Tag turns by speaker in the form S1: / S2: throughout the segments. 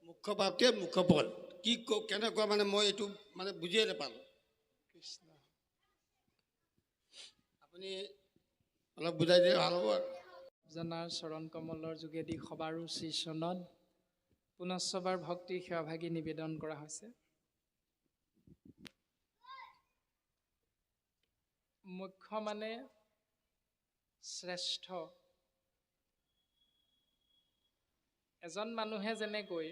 S1: মুখ্য প্ৰাপ্তিয়ে মুখ্য ফল কি কেনেকুৱা মানে মই এইটো মানে বুজিয়ে নাপালোঁ।
S2: কৃষ্ণ
S1: আপুনি অলপ বুজাই দিলে ভাল হ'ব আৰু।
S2: জনাৰ চৰণ কমলৰ যোগেদি সবাৰো শ্ৰীচৰণত পুনশ্চবাৰ ভক্তিৰ সেৱাভাগী নিবেদন কৰা হৈছে। মুখ্য মানে শ্ৰেষ্ঠ। এজন মানুহে যেনেকৈ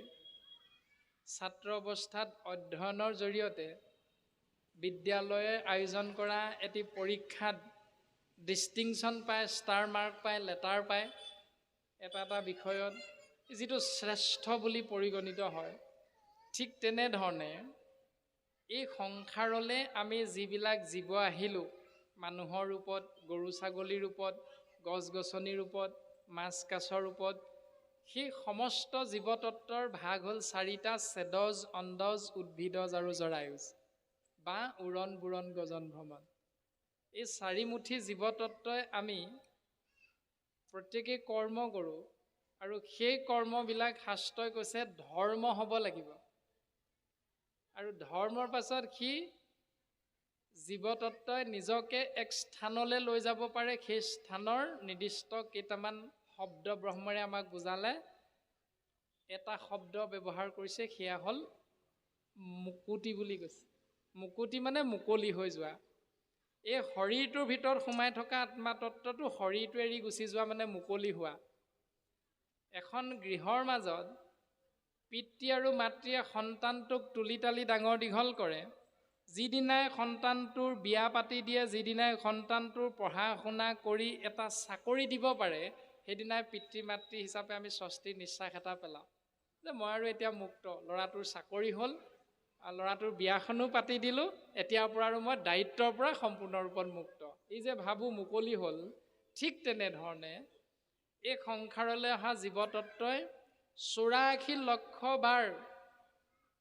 S2: ছাত্ৰ অৱস্থাত অধ্যয়নৰ জৰিয়তে বিদ্যালয়ে আয়োজন কৰা এটি পৰীক্ষাত ডিষ্টিংশ্যন পায়, ষ্টাৰ মাৰ্ক পায়, লেটাৰ পায়, এটা এটা বিষয়ত যিটো শ্ৰেষ্ঠ বুলি পৰিগণিত হয়, ঠিক তেনেধৰণে এই সংসাৰলৈ আমি যিবিলাক জীৱ আহিলোঁ, মানুহৰ ৰূপত, গৰু ছাগলীৰ ৰূপত, গছ গছনিৰ ৰূপত, মাছ কাছৰ ৰূপত, সেই সমস্ত জীৱতত্বৰ ভাগ হ'ল চাৰিটা: চেদজ, অণ্ডজ, উদ্ভিদজ আৰু জৰায়ুজ, বা উৰণ বুৰণ গজন ভ্ৰমণ। এই চাৰিমুঠি জীৱতত্বই আমি প্ৰত্যেকেই কৰ্ম কৰোঁ, আৰু সেই কৰ্মবিলাক শাস্ত্ৰই কৈছে ধৰ্ম হ'ব লাগিব। আৰু ধৰ্মৰ পাছত সি জীৱতত্বই নিজকে এক স্থানলৈ লৈ যাব পাৰে। সেই স্থানৰ নিৰ্দিষ্ট কেইটামান শব্দ ব্ৰহ্মৰে আমাক বুজালে। এটা শব্দ ব্যৱহাৰ কৰিছে, সেয়া হ'ল মুকুতি বুলি কৈছে। মুকুতি মানে মুকলি হৈ যোৱা। এই শৰীৰটোৰ ভিতৰত সোমাই থকা আত্মাতত্বটো শৰীৰটো এৰি গুচি যোৱা মানে মুকলি হোৱা। এখন গৃহৰ মাজত পিতৃ আৰু মাতৃয়ে সন্তানটোক তুলি তালি ডাঙৰ দীঘল কৰে। যিদিনাই সন্তানটোৰ বিয়া পাতি দিয়ে, যিদিনাই সন্তানটোৰ পঢ়া শুনা কৰি এটা চাকৰি দিব পাৰে, সেইদিনাই পিতৃ মাতৃ হিচাপে আমি স্বস্তিৰ নিশ্বাস এটা পেলাওঁ যে মই আৰু এতিয়া মুক্ত, ল'ৰাটোৰ চাকৰি হ'ল, ল'ৰাটোৰ বিয়াখনো পাতি দিলোঁ, এতিয়াৰ পৰা আৰু মই দায়িত্বৰ পৰা সম্পূৰ্ণৰূপত মুক্ত। এই যে ভাবোঁ মুকলি হ'ল, ঠিক তেনেধৰণে এই সংসাৰলৈ অহা জীৱতত্বই 84 লক্ষ বাৰ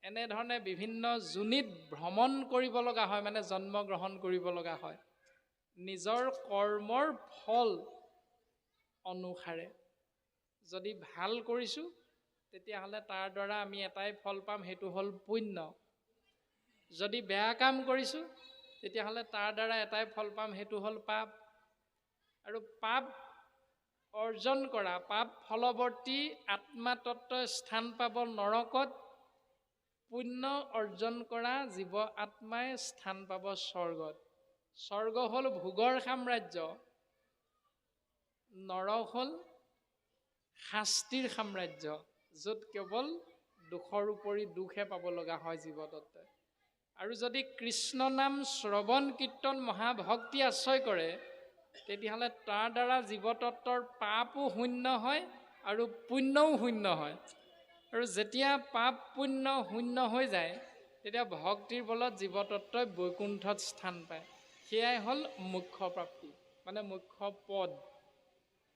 S2: এনেধৰণে বিভিন্ন যোনিত ভ্ৰমণ কৰিব লগা হয়, মানে জন্মগ্ৰহণ কৰিব লগা হয় নিজৰ কৰ্মৰ ফল অনুসাৰে। যদি ভাল কৰিছোঁ তেতিয়াহ'লে তাৰ দ্বাৰা আমি এটাই ফল পাম, সেইটো হ'ল পুণ্য। যদি বেয়া কাম কৰিছোঁ তেতিয়াহ'লে তাৰ দ্বাৰা এটাই ফল পাম, সেইটো হ'ল পাপ। আৰু পাপ অৰ্জন কৰা, পাপ ফলৱৰ্তী আত্মাতত্বই স্থান পাব নৰকত, পুণ্য অৰ্জন কৰা জীৱ আত্মাই স্থান পাব স্বৰ্গত। স্বৰ্গ হ'ল ভোগৰ সাম্ৰাজ্য, নৰক হ'ল শাস্তিৰ সাম্ৰাজ্য, য'ত কেৱল দুখৰ উপৰি দুখহে পাব লগা হয় জীৱতত্বই। আৰু যদি কৃষ্ণ নাম শ্ৰৱণ কীৰ্তন মহাভক্তি আশ্ৰয় কৰে তেতিয়াহ'লে তাৰ দ্বাৰা জীৱতত্বৰ পাপো শূন্য হয় আৰু পুণ্যও শূন্য হয়। আৰু যেতিয়া পাপ পুণ্য শূন্য হৈ যায় তেতিয়া ভক্তিৰ বলত জীৱতত্বই বৈকুণ্ঠত স্থান পায়। সেয়াই হ'ল মুখ্য প্ৰাপ্তি, মানে মুখ্য পদ।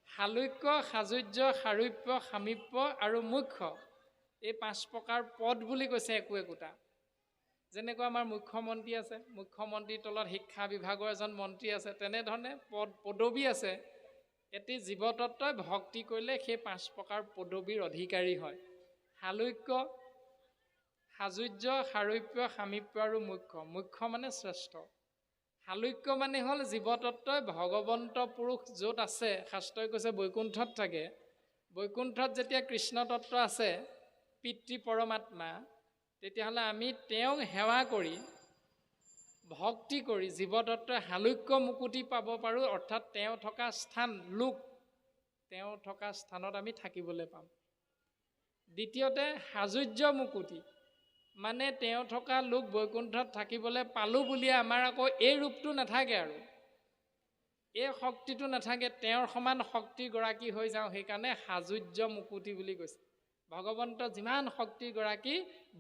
S2: শালুক্য, সাযুজ্য, সাৰূপ্য, সামীপ্য আৰু মুখ্য, এই 5 প্ৰকাৰ পদ বুলি কৈছে একো একোটা। যেনেকুৱা আমাৰ মুখ্যমন্ত্ৰী আছে, মুখ্যমন্ত্ৰীৰ তলত শিক্ষা বিভাগৰ এজন মন্ত্ৰী আছে, তেনেধৰণে পদবী আছে। এটি জীৱতত্বই ভক্তি কৰিলে সেই 5 প্ৰকাৰ পদবীৰ অধিকাৰী হয়। শালুক্য, সাযুজ্য, সাৰূপ্য, সামীপ্য আৰু মুখ্য। মুখ্য মানে শ্ৰেষ্ঠ। শালুক্য মানে হ'ল জীৱতত্বই ভগৱন্ত পুৰুষ য'ত আছে, শাস্ত্ৰই কৈছে বৈকুণ্ঠত থাকে। বৈকুণ্ঠত যেতিয়া কৃষ্ণ তত্ত্ব আছে, পিতৃ পৰমাত্মা, তেতিয়াহ'লে আমি তেওঁক সেৱা কৰি ভক্তি কৰি জীৱতত্বই শালুক্য মুকুতি পাব পাৰোঁ। অৰ্থাৎ তেওঁ থকা স্থান, লোক, তেওঁ থকা স্থানত আমি থাকিবলৈ পাম। দ্বিতীয়তে সাযুজ্য মুকুতি, মানে তেওঁ থকা লোক বৈকুণ্ঠত থাকিবলৈ পালোঁ বুলিয়ে আমাৰ আকৌ এই ৰূপটো নাথাকে, আৰু এই শক্তিটো নাথাকে, তেওঁৰ সমান শক্তিৰ গৰাকী হৈ যাওঁ, সেইকাৰণে সাযুজ্য মুকুতি বুলি কৈছে। ভগৱন্ত যিমান শক্তিৰ গৰাকী,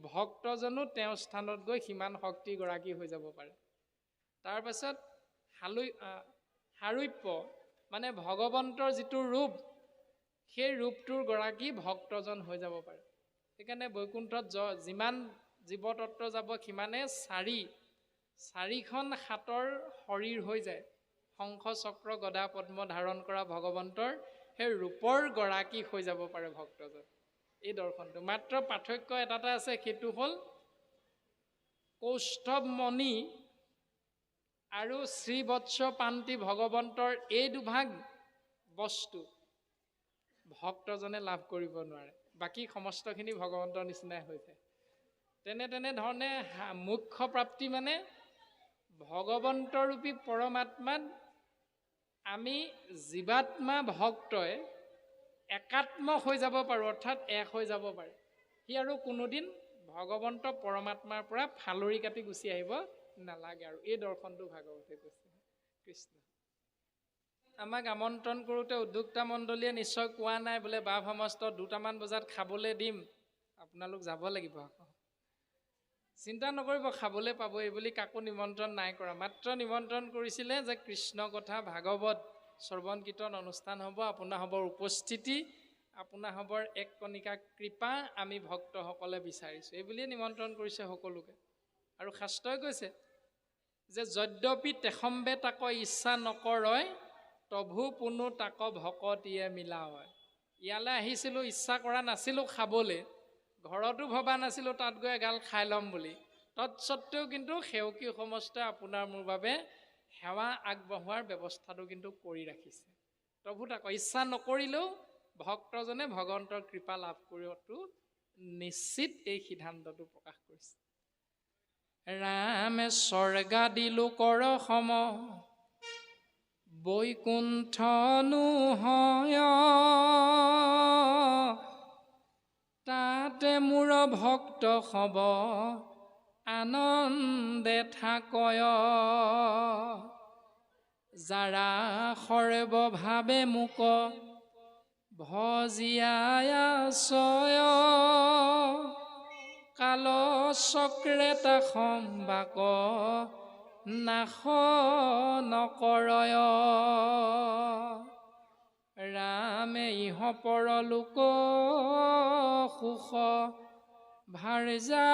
S2: ভক্তজনো তেওঁৰ স্থানত গৈ সিমান শক্তিৰ গৰাকী হৈ যাব পাৰে। তাৰপাছত সাৰূপ্য, মানে ভগৱন্তৰ যিটো ৰূপ, সেই ৰূপটোৰ গৰাকী ভক্তজন হৈ যাব পাৰে। সেইকাৰণে বৈকুণ্ঠত যিমান জীৱতত্ব যাব সিমানে 4খন হাতৰ শৰীৰ হৈ যায়। শংখ চক্ৰ গদা পদ্ম ধাৰণ কৰা ভগৱন্তৰ সেই ৰূপৰ গৰাকী হৈ যাব পাৰে ভক্তজন। এই দৰ্শনটো। মাত্ৰ পাৰ্থক্য এটাতে আছে, সেইটো হ'ল কৌষ্ঠৱ মণি আৰু শ্ৰীবৎস পান্তি ভগৱন্তৰ এই দুভাগ বস্তু ভক্তজনে লাভ কৰিব নোৱাৰে, বাকী সমস্তখিনি ভগৱন্তৰ নিচিনাই হৈ যায়। তেনেধৰণে মুখ্য প্ৰাপ্তি মানে ভগৱন্তৰূপী পৰমাত্মাত আমি জীৱাত্মা ভক্তই একাত্ম হৈ যাব পাৰোঁ, অৰ্থাৎ এক হৈ যাব পাৰে। সি আৰু কোনোদিন ভগৱন্ত পৰমাত্মাৰ পৰা ফালৰি কাটি গুচি আহিব নালাগে। আৰু এই দৰ্শনটো ভাগৱতে কৈছে। কৃষ্ণ আমাক আমন্ত্ৰণ কৰোঁতে উদ্যোক্তা মণ্ডলীয়ে নিশ্চয় কোৱা নাই বোলে বাপ সমস্ত 2টামান বজাত খাবলৈ দিম, আপোনালোক যাব লাগিব আকৌ। চিন্তা নকৰিব, খাবলৈ পাব, এই বুলি কাকো নিমন্ত্ৰণ নাই কৰা। মাত্ৰ নিমন্ত্ৰণ কৰিছিলে যে কৃষ্ণ কথা ভাগৱত শ্ৰৱণ কীৰ্তন অনুষ্ঠান হ'ব, আপোনাৰ হ'বৰ উপস্থিতি, আপোনাৰ হ'বৰ এক কণিকা কৃপা আমি ভক্তসকলে বিচাৰিছোঁ, এই বুলিয়ে নিমন্ত্ৰণ কৰিছে সকলোকে। আৰু শাস্ত্ৰই কৈছে যে যদ্যপি তেখম্বে তাক ইচ্ছা নকৰয়, তভু পুনু তাক ভকতিয়ে মিলা হয়। ইয়ালৈ আহিছিলোঁ, ইচ্ছা কৰা নাছিলোঁ খাবলৈ, ঘৰতো ভবা নাছিলোঁ তাত গৈ এগাল খাই ল'ম বুলি, তৎসত্বেও কিন্তু সেৱকী সমষ্টই আপোনাৰ মোৰ বাবে সেৱা আগবঢ়োৱাৰ ব্যৱস্থাটো কিন্তু কৰি ৰাখিছে। প্ৰভু তাক ইচ্ছা নকৰিলেও ভক্তজনে ভগৱন্তৰ কৃপা লাভ কৰাটো নিশ্চিত, এই সিদ্ধান্তটো প্ৰকাশ কৰিছে। ৰামে স্বৰ্গাদি লোকৰ সম বৈকুণ্ঠনো হয়, তাতে মোৰ ভক্ত হব আনন্দে থাকয়, যাৰা সৰ্বভাৱে মোক ভজিয়াছয়, কাল চক্ৰে তাখম বাক নাশ নকৰয়, ৰামে ইহ পৰলোক সুখ ভাৰ্যা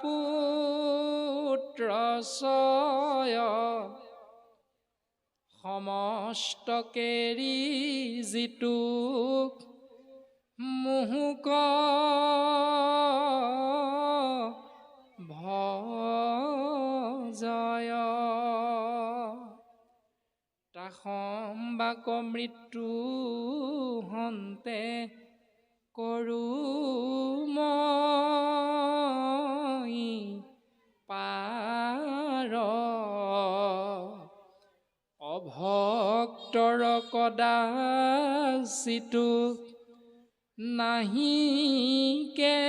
S2: পুত্ৰ ছয়, সমস্ত কেৰি যিটোক মোহক ভজয়, তাখম বাক মৃত্যু হন্তে কৰো মই পাৰ, অভক্তৰ কদাচিতো নাহিকে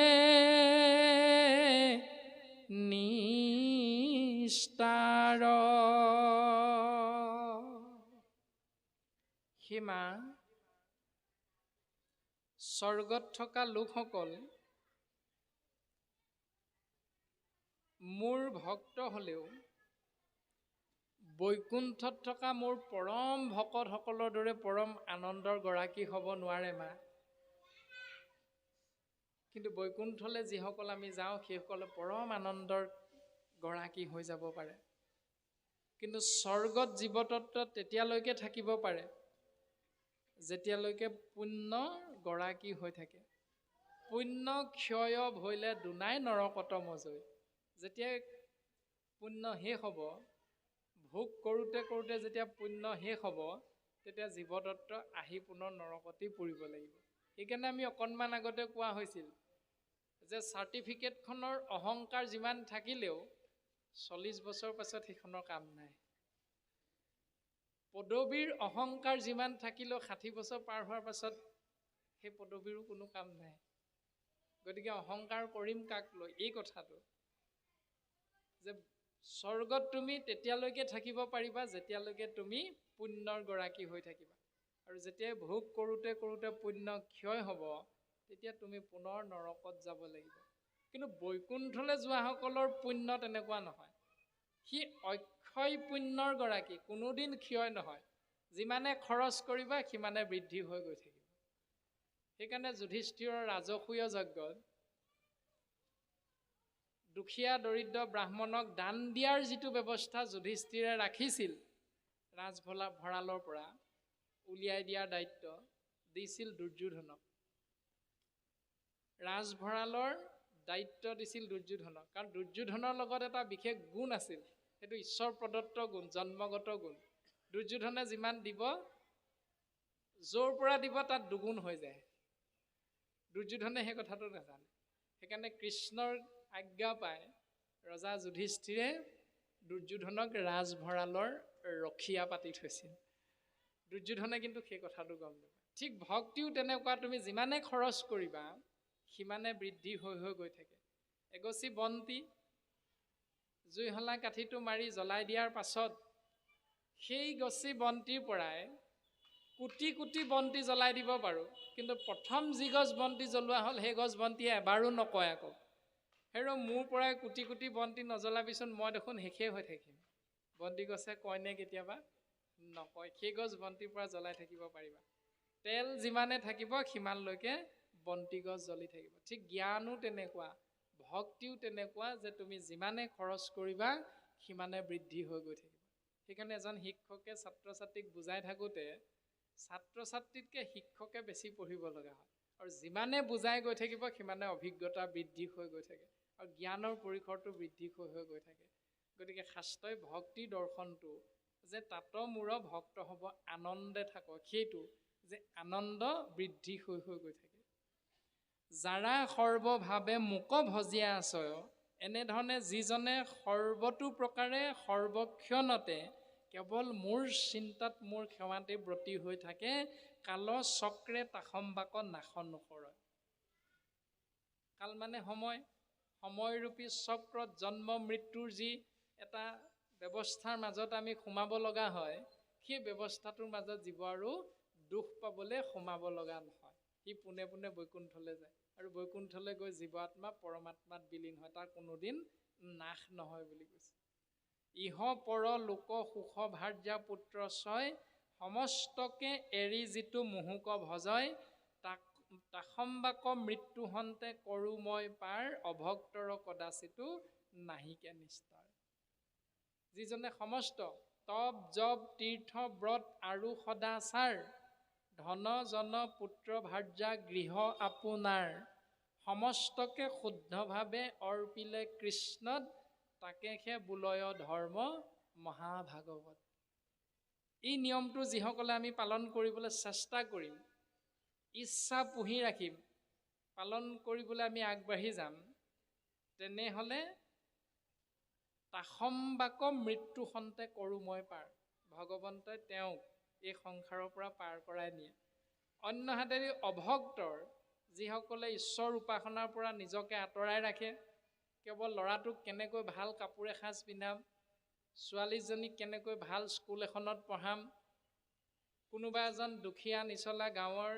S2: নিস্তাৰ। সীমা স্বৰ্গত থকা লোকসকল মোৰ ভক্ত হ'লেও বৈকুণ্ঠত থকা মোৰ পৰম ভকতসকলৰ দৰে পৰম আনন্দৰ গৰাকী হ'ব নোৱাৰে মা। কিন্তু বৈকুণ্ঠলৈ যিসকল আমি যাওঁ সেইসকলে পৰম আনন্দৰ গৰাকী হৈ যাব পাৰে। কিন্তু স্বৰ্গত জীৱতত্ব তেতিয়ালৈকে থাকিব পাৰে যেতিয়ালৈকে পুণ্য গৰাকী হৈ থাকে। পুণ্য ক্ষয় ভৈলে দুনাই নৰকত মজৈ। যেতিয়া পুণ্য শেষ হ'ব, ভোগ কৰোঁতে কৰোঁতে যেতিয়া পুণ্য শেষ হ'ব, তেতিয়া জীৱতত্ব আহি পুনৰ নৰকতেই পৰিব লাগিব। সেইকাৰণে আমি অকণমান আগতে কোৱা হৈছিল যে চাৰ্টিফিকেটখনৰ অহংকাৰ যিমান থাকিলেও 40 বছৰ পাছত সেইখনৰ কাম নাই। পদবীৰ অহংকাৰ যিমান থাকিলেও 60 বছৰ পাৰ হোৱাৰ পাছত সেই পদবীৰো কোনো কাম নাই। গতিকে অহংকাৰ কৰিম কাক লৈ, এই কথাটো যে স্বৰ্গত তুমি তেতিয়ালৈকে থাকিব পাৰিবা যেতিয়ালৈকে তুমি পুণ্যৰ গৰাকী হৈ থাকিবা। আৰু যেতিয়া ভোগ কৰোঁতে কৰোঁতে পুণ্য ক্ষয় হ'ব, তেতিয়া তুমি পুনৰ নৰকত যাব লাগিব। কিন্তু বৈকুণ্ঠলৈ যোৱাসকলৰ পুণ্য তেনেকুৱা নহয়। সি অক্ষয় পুণ্যৰ গৰাকী, কোনোদিন ক্ষয় নহয়। যিমানে খৰচ কৰিবা সিমানে বৃদ্ধি হৈ গৈ থাকিব। সেইকাৰণে যুধিষ্ঠিৰৰ ৰাজসূয় যজ্ঞত দুখীয়া দৰিদ্ৰ ব্ৰাহ্মণক দান দিয়াৰ যিটো ব্যৱস্থা যুধিষ্ঠিৰে ৰাখিছিল, ৰাজভঁৰালৰ পৰা উলিয়াই দিয়াৰ দায়িত্ব দিছিল দুৰ্যোধনক। ৰাজভঁৰালৰ দায়িত্ব দিছিল দুৰ্যোধনক, কাৰণ দুৰ্যোধনৰ লগত এটা বিশেষ গুণ আছিল, সেইটো ঈশ্বৰ প্ৰদত্ত গুণ, জন্মগত গুণ। দুৰ্যোধনে যিমান দিব, য'ৰ পৰা দিব তাত দুগুণ হৈ যায়। দুৰ্যোধনে সেই কথাটো নাজানে। সেইকাৰণে কৃষ্ণৰ আজ্ঞা পাই ৰজা যুধিষ্ঠিৰে দুৰ্যোধনক ৰাজভঁৰালৰ ৰখীয়া পাতি থৈছিল। দুৰ্যোধনে কিন্তু সেই কথাটো গম নাপায়। ঠিক ভক্তিও তেনেকুৱা, তুমি যিমানে খৰচ কৰিবা সিমানে বৃদ্ধি হৈ হৈ গৈ থাকে। এগছি বন্তি জুইশলা কাঠিটো মাৰি জ্বলাই দিয়াৰ পাছত সেই গছি বন্তিৰ পৰাই কোটি কোটি বন্তি জ্বলাই দিব পাৰোঁ, কিন্তু প্ৰথম যি গছ বন্তি জ্বলোৱা হ'ল সেই গছ বন্তিয়ে এবাৰো নকয় আকৌ, হেৰ' মোৰ পৰাই কোটি কোটি বন্তি নজ্বলাবিচোন, মই দেখোন শেষেই হৈ থাকিম। বন্তি গছে কয়নে কেতিয়াবা? নকয়। সেই গছ বন্তিৰ পৰা জ্বলাই থাকিব পাৰিবা। তেল যিমানে থাকিব সিমানলৈকে বন্তি গছ জ্বলি থাকিব। ঠিক জ্ঞানো তেনেকুৱা, ভক্তিও তেনেকুৱা, যে তুমি যিমানে খৰচ কৰিবা সিমানে বৃদ্ধি হৈ গৈ থাকিব। সেইকাৰণে এজন শিক্ষকে ছাত্ৰ ছাত্ৰীক বুজাই থাকোঁতে ছাত্ৰ ছাত্ৰীতকৈ শিক্ষকে বেছি পঢ়িব লগা হয়, আৰু যিমানে বুজাই গৈ থাকিব সিমানে অভিজ্ঞতা বৃদ্ধি হৈ গৈ থাকে, আৰু জ্ঞানৰ পৰিসৰটো বৃদ্ধি হৈ হৈ গৈ থাকে। গতিকে শাস্ত্ৰই ভক্তি দৰ্শনটো যে তাত মূৰ ভক্ত হ'ব আনন্দে থাকক, সেইটো যে আনন্দ বৃদ্ধি হৈ হৈ গৈ থাকে। যাৰা সৰ্বভাৱে মোক ভজিয়া আছয়, এনেধৰণে যিজনে সৰ্বতো প্ৰকাৰে সৰ্বক্ষণতে কেৱল মোৰ চিন্তাত মোৰ সেৱাতে ব্ৰতী হৈ থাকে, কাল চক্ৰে তাসম্বাক নাশ নকৰয়। কাল মানে সময়, সময়ৰূপী চক্ৰত জন্ম মৃত্যুৰ যি এটা ব্যৱস্থাৰ মাজত আমি সোমাব লগা হয়, সেই ব্যৱস্থাটোৰ মাজত জীৱ আৰু দুখ পাবলৈ সোমাব লগা নহয়। সি পোনে পোনে বৈকুণ্ঠলৈ যায়, আৰু বৈকুণ্ঠলৈ গৈ জীৱ আত্মা পৰমাত্মাত বিলীন হয়, তাৰ কোনোদিন নাশ নহয় বুলি কৈছে। ইহ পৰ লোক সুখ ভাৰ্যা পুত্ৰ ছয়, সমস্তকে এৰি যিটো মোহোক ভজয়, তাসম্বাক মৃত্যু হন্তে কৰোঁ মই পাৰ, অভক্তৰ কদাচিতো নাহিকে নিস্তাৰ। যিজনে সমস্ত তপ জপ তীৰ্থ ব্ৰত আৰু সদাচাৰ, ধন জন পুত্ৰ ভাৰ্যা গৃহ আপোনাৰ, সমস্তকে শুদ্ধভাৱে অৰ্পিলে কৃষ্ণত, তাকে সে বোলয় ধৰ্ম মহাভাগৱত। এই নিয়মটো যিসকলে আমি পালন কৰিবলৈ চেষ্টা কৰিম, ইচ্ছা পুহি ৰাখিম, পালন কৰিবলৈ আমি আগবাঢ়ি যাম, তেনেহ'লে তাসম্বাক মৃত্যু হন্তে কৰোঁ মই পাৰ, ভগৱন্তই তেওঁক এই সংসাৰৰ পৰা পাৰ কৰাই নিয়ে। অন্য হাতেদি অভক্তৰ, যিসকলে ঈশ্বৰ উপাসনাৰ পৰা নিজকে আঁতৰাই ৰাখে, কেৱল ল'ৰাটোক কেনেকৈ ভাল কাপোৰ এসাঁজ পিন্ধাম, ছোৱালীজনীক কেনেকৈ ভাল স্কুল এখনত পঢ়াম, কোনোবা এজন দুখীয়া নিচলা গাঁৱৰ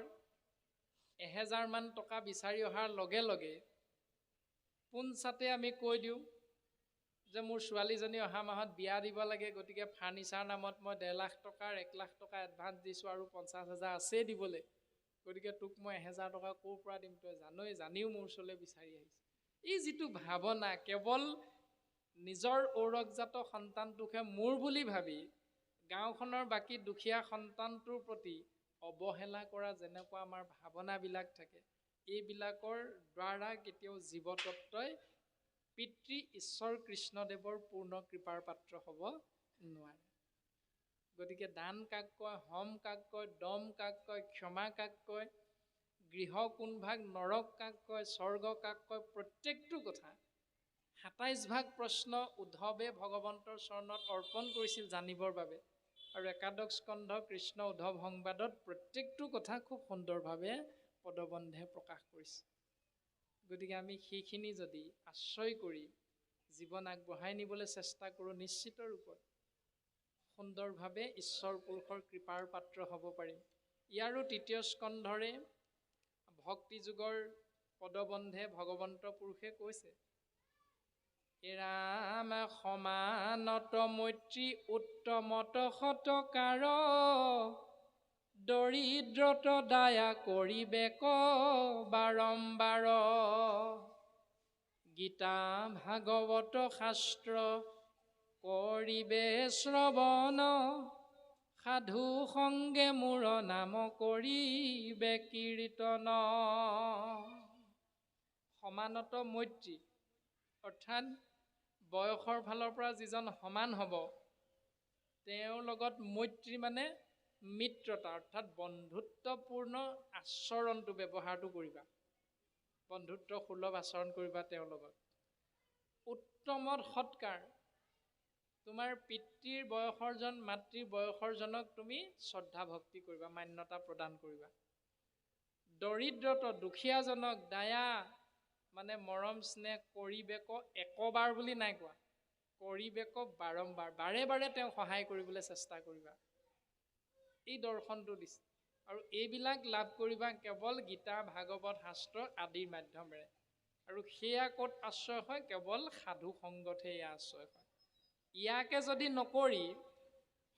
S2: 1000 মান টকা বিচাৰি অহাৰ লগে লগে পোনছাতে আমি কৈ দিওঁ যে মোৰ ছোৱালীজনী অহা মাহত বিয়া দিব লাগে, গতিকে ফাৰ্নিচাৰ নামত মই 1.5 লাখ টকাৰ 1 লাখ টকা এডভান্স দিছোঁ আৰু 50,000 আছেই দিবলৈ, গতিকে তোক মই 1000 টকা ক'ৰ পৰা দিম, তই জানিও মোৰ ওচৰলৈ বিচাৰি আহিছে। এই যিটো ভাৱনা, কেৱল নিজৰ ঔৰকজাত সন্তানটোকহে মোৰ বুলি ভাবি গাঁওখনৰ বাকী দুখীয়া সন্তানটোৰ প্ৰতি অৱহেলা কৰা যেনেকুৱা আমাৰ ভাৱনাবিলাক থাকে, এইবিলাকৰ দ্বাৰা কেতিয়াও জীৱতত্বই পিতৃ ঈশ্বৰ কৃষ্ণদেৱৰ পূৰ্ণ কৃপাৰ পাত্ৰ হ'ব নোৱাৰে। গতিকে দান কাক কয়, হম কাক কয়, দম কাক কয়, ক্ষমা কাক কয়, গৃহ কোন ভাগ, নৰক কাক কয়, স্বৰ্গ কাক কয়, প্ৰত্যেকটো কথা 27 ভাগ প্ৰশ্ন উদ্ধৱে ভগৱন্তৰ চৰণত অৰ্পণ কৰিছিল জানিবৰ বাবে, আৰু একাদশ স্কন্ধ কৃষ্ণ উদ্ধৱ সংবাদত প্ৰত্যেকটো কথা খুব সুন্দৰভাৱে পদবন্ধে প্ৰকাশ কৰিছে। গতিকে আমি সেইখিনি যদি আশ্ৰয় কৰি জীৱন আগবঢ়াই নিবলৈ চেষ্টা কৰোঁ, নিশ্চিত ৰূপত সুন্দৰভাৱে ঈশ্বৰ পুৰুষৰ কৃপাৰ পাত্ৰ হ'ব পাৰিম। ইয়াৰো 3য় স্কন্ধৰে ভক্তি যুগৰ পদবন্ধে ভগৱন্ত পুৰুষে কৈছে, ৰাম সমানত মৈত্ৰী উত্তমত সতকাৰ, দৰিদ্ৰত দায়া কৰিবেক বাৰম্বাৰ, গীতা ভাগৱত শাস্ত্ৰ কৰিবে শ্ৰৱণ, সাধু সংগে মোৰ নাম কৰিবে কীৰ্তন। সমানত মৈত্ৰী, অৰ্থাৎ বয়সৰ ফালৰ পৰা যিজন সমান হ'ব তেওঁৰ লগত মৈত্ৰী মানে মিত্ৰতা, অৰ্থাৎ বন্ধুত্বপূৰ্ণ আচৰণটো ব্যৱহাৰটো কৰিবা, বন্ধুত্ব সুলভ আচৰণ কৰিবা তেওঁৰ লগত। উত্তমত সৎকাৰ, তোমাৰ পিতৃৰ বয়সৰজন, মাতৃৰ বয়সৰজনক তুমি শ্ৰদ্ধা ভক্তি কৰিবা, মান্যতা প্ৰদান কৰিবা। দৰিদ্ৰত দুখীয়াজনক দায়া মানে মৰম স্নেহ কৰিবেক, একবাৰ বুলি নাই কোৱা, কৰিবেক বাৰম্বাৰ, বাৰে বাৰে তেওঁক সহায় কৰিবলৈ চেষ্টা কৰিবা। এই দৰ্শনটো দিছে। আৰু এইবিলাক লাভ কৰিবা কেৱল গীতা ভাগৱত শাস্ত্ৰ আদিৰ মাধ্যমেৰে। আৰু সেয়া ক'ত আশ্ৰয় হয়? কেৱল সাধু সংগতহে এয়া আশ্ৰয় হয়। ইয়াকে যদি নকৰি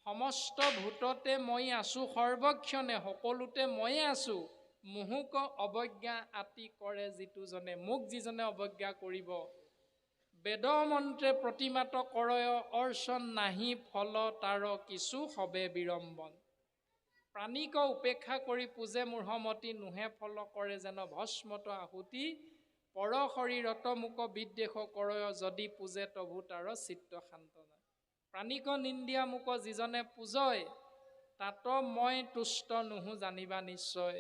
S2: সমস্ত ভূততে মই আছোঁ, সৰ্বক্ষণে সকলোতে ময়ে আছোঁ, মোহোক অৱজ্ঞা আতি কৰে যিটোজনে, মোক যিজনে অৱজ্ঞা কৰিব, বেদ মন্ত্ৰে প্ৰতিমাত কৰয় অৰ্চন, নাহি ফল তাৰ কিছু সবে বিড়ম্বন। প্ৰাণীক উপেক্ষা কৰি পূজে মূঢ়মতি, নোহে ফল কৰে যেন ভস্মত আহুতি, পৰ শৰীৰত মোক বিদ্বেষ কৰয়, যদি পূজে তভু তাৰ চিত্ত শান্তনা। প্ৰাণীক নিন্দিয়া মোক যিজনে পূজয়, তাত মই তুষ্ট নোহো জানিবা নিশ্চয়,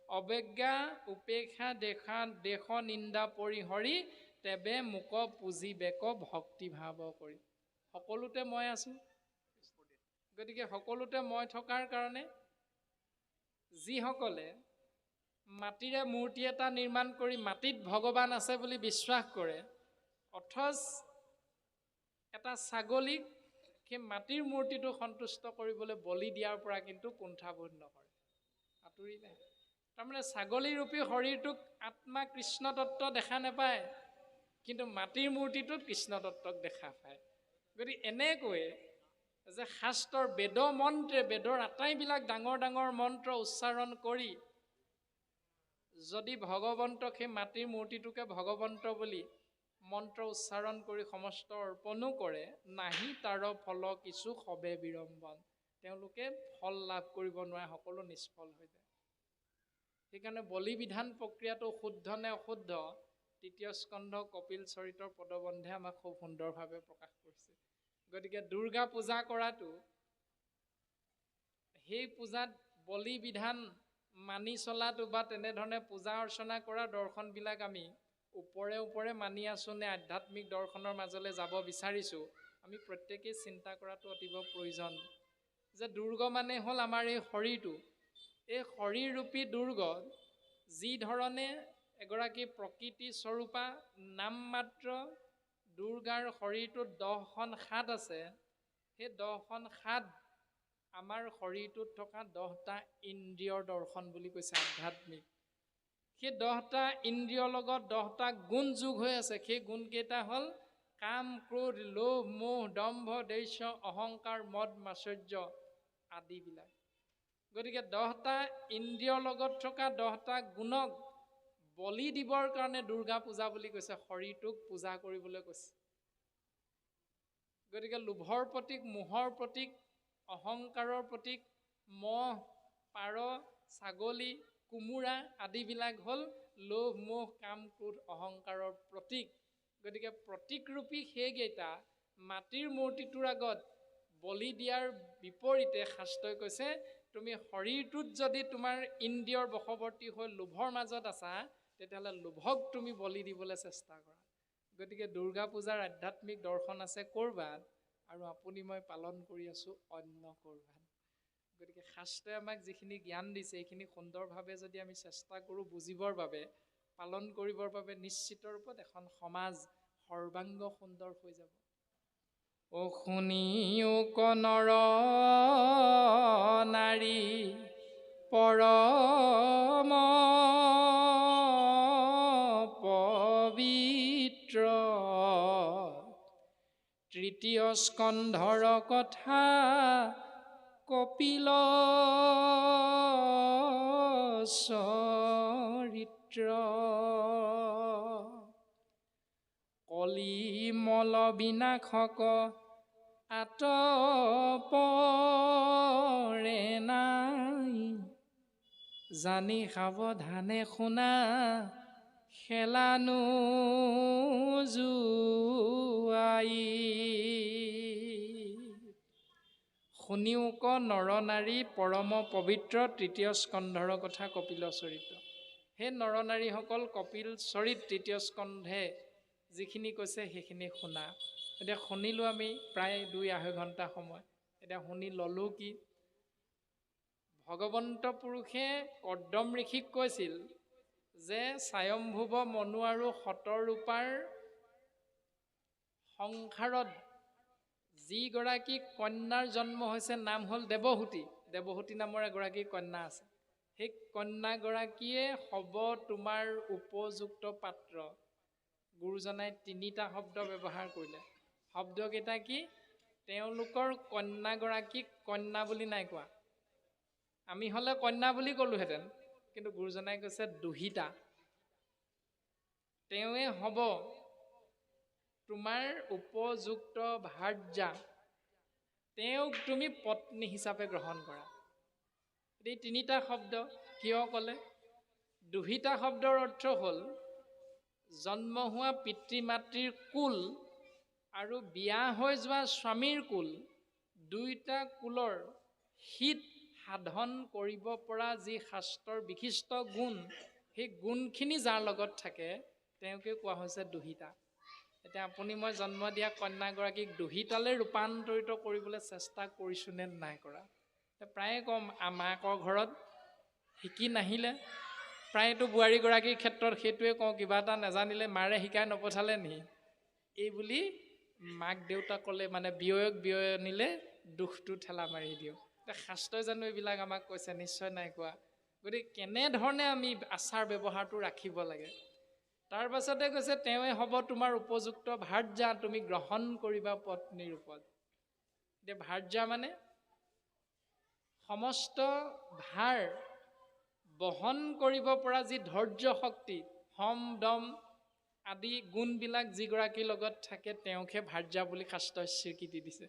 S2: অৱজ্ঞা উপেক্ষা দেশ নিন্দা পৰিহৰি, তেবে মোক পুজিবেক ভক্তি ভাৱ কৰি। সকলোতে মই আছোঁ, গতিকে সকলোতে মই থকাৰ কাৰণে যিসকলে মাটিৰে মূৰ্তি এটা নিৰ্মাণ কৰি মাটিত ভগৱান আছে বুলি বিশ্বাস কৰে, অথচ এটা ছাগলীক সেই মাটিৰ মূৰ্তিটো সন্তুষ্ট কৰিবলৈ বলি দিয়াৰ পৰা কিন্তু কুণ্ঠাবোধ নকৰে, আঁতৰিলে। তাৰমানে ছাগলীৰূপী শৰীৰটোক আত্মা কৃষ্ণ তত্ত্ব দেখা নাপায়, কিন্তু মাটিৰ মূৰ্তিটোত কৃষ্ণ তত্ত্বক দেখা পায়। গতিকে এনেকৈয়ে যে শাস্ত্ৰৰ বেদ মন্ত্ৰে, বেদৰ আটাইবিলাক ডাঙৰ ডাঙৰ মন্ত্ৰ উচ্চাৰণ কৰি যদি ভগৱন্তক, সেই মাটিৰ মূৰ্তিটোকে ভগৱন্ত বুলি মন্ত্ৰ উচ্চাৰণ কৰি সমস্ত অৰ্পণো কৰে, নাহি তাৰ ফল কিছু সবে বিড়ম্বন, তেওঁলোকে ফল লাভ কৰিব নোৱাৰে, সকলো নিষ্ফল হৈ যায়। সেইকাৰণে বলি বিধান প্ৰক্ৰিয়াটো শুদ্ধ নে অশুদ্ধ, তৃতীয় স্কন্ধ কপিল চৰিতৰ পদবন্ধে আমাক খুব সুন্দৰভাৱে প্ৰকাশ কৰিছে। গতিকে দুৰ্গা পূজা কৰাটো, সেই পূজাত বলি বিধান মানি চলাটো বা তেনেধৰণে পূজা অৰ্চনা কৰা দৰ্শনবিলাক আমি ওপৰে ওপৰে মানি আছোঁ নে আধ্যাত্মিক দৰ্শনৰ মাজলৈ যাব বিচাৰিছোঁ, আমি প্ৰত্যেকেই চিন্তা কৰাটো অতীৱ প্ৰয়োজন। যে দুৰ্গ মানে হ'ল আমাৰ এই শৰীৰটো, এই শৰীৰৰূপী দুৰ্গ যি ধৰণে এগৰাকী প্ৰকৃতি স্বৰূপা নামমাত্ৰ দুৰ্গাৰ শৰীৰটোত 10খন হাত আছে, সেই 10খন হাত আমাৰ শৰীৰটোত থকা 10টা ইন্দ্ৰিয়ৰ দৰ্শন বুলি কৈছে আধ্যাত্মিক। সেই 10টা ইন্দ্ৰিয়ৰ লগত 10টা গুণ যোগ হৈ আছে। সেই গুণকেইটা হ'ল কাম, ক্ৰোধ, লোভ, মোহ, দম্ভ, দৈস্য, অহংকাৰ, মদ, মাশ্চৰ্য আদিবিলাক। গতিকে 10টা ইন্দ্ৰিয়ৰ লগত থকা 10টা গুণক বলি দিবৰ কাৰণে দুৰ্গা পূজা বুলি কৈছে, শৰীৰটোক পূজা কৰিবলৈ কৈছে। গতিকে লোভৰ প্ৰতীক, মোহৰ প্ৰতীক, অহংকাৰৰ প্ৰতীক মহ, পাৰ, ছাগলী, কোমোৰা আদিবিলাক হ'ল লোভ, মোহ, কাম, ক্ৰোধ, অহংকাৰৰ প্ৰতীক। গতিকে প্ৰতীকৰূপী সেইকেইটা মাটিৰ মূৰ্তিটোৰ আগত বলি দিয়াৰ বিপৰীতে শাস্ত্ৰই কৈছে, তুমি শৰীৰটোত যদি তোমাৰ ইন্দ্ৰিয়ৰ বশৱৰ্তী হৈ লোভৰ মাজত আছা, তেতিয়াহ'লে লোভক তুমি বলি দিবলৈ চেষ্টা কৰা। গতিকে দুৰ্গা পূজাৰ আধ্যাত্মিক দৰ্শন আছে ক'ৰবাত, আৰু আপুনি মই পালন কৰি আছোঁ অন্য ক'ৰবাত। গতিকে শাস্ত্ৰই আমাক যিখিনি জ্ঞান দিছে, এইখিনি সুন্দৰভাৱে যদি আমি চেষ্টা কৰোঁ বুজিবৰ বাবে, পালন কৰিবৰ বাবে, নিশ্চিত ৰূপত এখন সমাজ সৰ্বাংগ সুন্দৰ হৈ যাব। অ শুনিও নৰ নাৰী পৰম পবিত্ৰ, তৃতীয় স্কন্ধৰ কথা কপিল চৰিত্ৰ, কলি মল বিনাশক আতপৰে নাই, জানি সাৱধানে শুনা খেলানো জুৱাই শুনিও ক নৰনাৰী পৰম পবিত্ৰ তৃতীয় স্কন্ধৰ কথা কপিল চৰিত্ৰ। সেই নৰনাৰীসকল কপিল চৰিত তৃতীয় স্কন্ধে যিখিনি কৈছে সেইখিনি শুনা। এতিয়া শুনিলোঁ আমি প্ৰায় 2-2.5 ঘণ্টা সময়। এতিয়া শুনি ল'লোঁ কি, ভগৱন্ত পুৰুষে কৰ্দম ঋষিক কৈছিল যে স্বয়ম্ভুৱ মনু আৰু শতৰূপাৰ সংসাৰত যিগৰাকী কন্যাৰ জন্ম হৈছে নাম হ'ল দেৱহূতি। দেৱহূতি নামৰ এগৰাকী কন্যা আছে। সেই কন্যাগৰাকীয়ে হ'ব তোমাৰ উপযুক্ত পাত্ৰ। গুৰুজনাই 3টা শব্দ ব্যৱহাৰ কৰিলে। শব্দকেইটা কি? তেওঁলোকৰ কন্যাগৰাকীক কন্যা বুলি নাই কোৱা। আমি হ'লে কন্যা বুলি ক'লোহেঁতেন, কিন্তু গুৰুজনাই কৈছে দুহিতা। তেওঁৱে হ'ব তোমাৰ উপযুক্ত ভাৰ্যা। তেওঁক তুমি পত্নী হিচাপে গ্ৰহণ কৰা। এই 3টা শব্দ কিয় ক'লে? দুহিতা শব্দৰ অৰ্থ হ'ল জন্ম হোৱা পিতৃ মাতৃৰ কুল আৰু বিয়া হৈ যোৱা স্বামীৰ কুল, 2টা কুলৰ হিত সাধন কৰিব পৰা যি শাস্ত্ৰৰ বিশিষ্ট গুণ, সেই গুণখিনি যাৰ লগত থাকে তেওঁকে কোৱা হৈছে দুহিতা। এতিয়া আপুনি মই জন্ম দিয়া কন্যাগৰাকীক দুহিতালৈ ৰূপান্তৰিত কৰিবলৈ চেষ্টা কৰিছোঁ নে নাই কৰা? প্ৰায়ে কম মাকৰ ঘৰত শিকি নাহিলে, প্ৰায়তো বোৱাৰীগৰাকীৰ ক্ষেত্ৰত সেইটোৱে কওঁ, কিবা এটা নাজানিলে মাৰে শিকাই নপঠালে নি? এই বুলি মাক দেউতাকলে মানে বিয়নিলে দুখটো ঠেলা মাৰি দিওঁ। শাস্ত্ৰই জানো এইবিলাক আমাক কৈছে? নিশ্চয় নাই কোৱা। গতিকে কেনেধৰণে আমি আচাৰ ব্যৱহাৰটো ৰাখিব লাগে। তাৰ পাছতে কৈছে তেওঁৱে হ'ব তোমাৰ উপযুক্ত ভাৰ্যা, তুমি গ্ৰহণ কৰিবা পত্নী ৰূপত। এতিয়া ভাৰ্যা মানে সমস্ত ভাৰ বহন কৰিব পৰা যি ধৈৰ্য শক্তি, সম দম আদি গুণবিলাক যিগৰাকীৰ লগত থাকে তেওঁকহে ভাৰ্যা বুলি শাস্ত্ৰই স্বীকৃতি দিছে।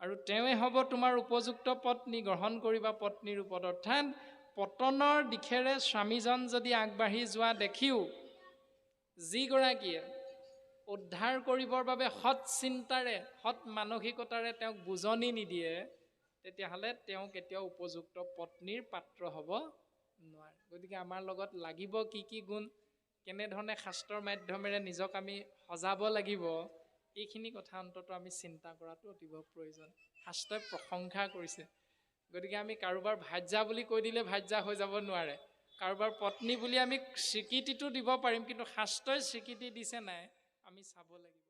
S2: আৰু তেওঁৱে হ'ব তোমাৰ উপযুক্ত পত্নী, গ্ৰহণ কৰিবা পত্নী ৰূপত। অৰ্থাৎ পতনৰ দিশেৰে স্বামীজন যদি আগবাঢ়ি যোৱা দেখিও যিগৰাকীয়ে উদ্ধাৰ কৰিবৰ বাবে সৎ চিন্তাৰে, সৎ মানসিকতাৰে তেওঁক বুজনি নিদিয়ে, তেতিয়াহ'লে তেওঁ কেতিয়াও উপযুক্ত পত্নীৰ পাত্ৰ হ'ব নোৱাৰে। গতিকে আমাৰ লগত লাগিব কি কি গুণ, কেনেধৰণে শাস্ত্ৰৰ মাধ্যমেৰে নিজক আমি সজাব লাগিব, এইখিনি কথা অন্তত আমি চিন্তা কৰাটো অতিব প্ৰয়োজন। শাস্ত্ৰই প্ৰশংসা কৰিছে। গতিকে আমি কাৰোবাৰ ভাৰ্যা বুলি কৈ দিলে ভাৰ্যা হৈ যাব নোৱাৰে। কাৰোবাৰ পত্নী বুলি আমি স্বীকৃতিটো দিব পাৰিম, কিন্তু শাস্ত্ৰই স্বীকৃতি দিছে নাই আমি চাব লাগিব।